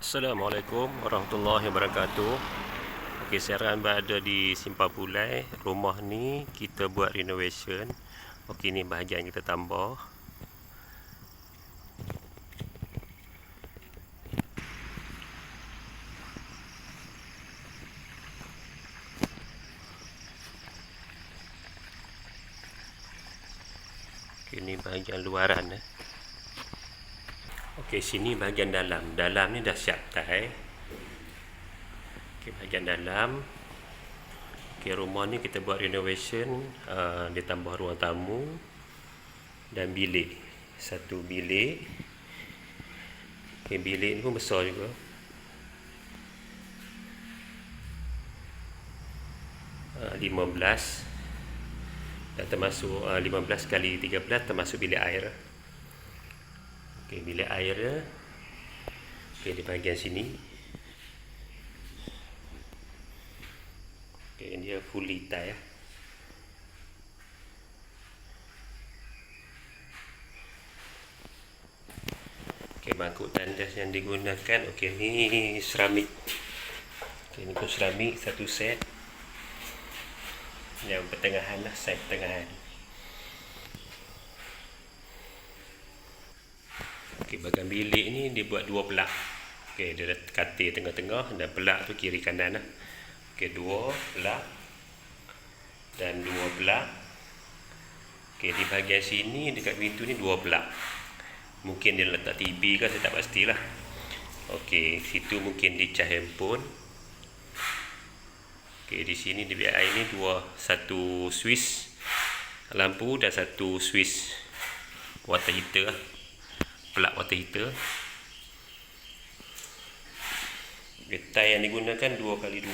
Assalamualaikum warahmatullahi wabarakatuh. Okey, saya berada di Simpang Pulai. Rumah ni kita buat renovation. Okey, ni bahagian kita tambah. Okey, ni bahagian luaran. Okey, sini bahagian dalam. Dalam ni dah siap tie. Okey, bahagian dalam. Okey, rumah ni kita buat renovation. Dia tambah ruang tamu dan bilik. Satu bilik. Okey, bilik ni pun besar juga. Uh, 15 dan termasuk 15 kali 13 termasuk bilik air. Okey, bilik air dia. Okey, di bahagian sini. Okey, dia fully tile. Okey, bangkuk tandas yang digunakan. Okey, ni seramik. Okey, ni pun seramik satu set. Yang pertengahan lah, side pertengahan. Okey, bahagian bilik ni dia buat dua pelak. Okey, dia ada katil tengah-tengah dan pelak tu kiri kanan lah. Okey, dua pelak dan dua pelak. Okey, di bahagian sini dekat pintu ni dua pelak. Mungkin dia letak TV kan, saya tak pastilah. Okey, situ mungkin dia cas handphone. Okey, di sini di bilik air ni satu switch lampu dan satu switch water heater, pelak water heater. Tile yang digunakan 2x2.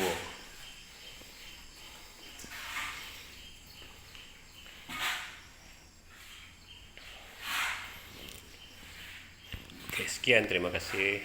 Okey, sekian, terima kasih.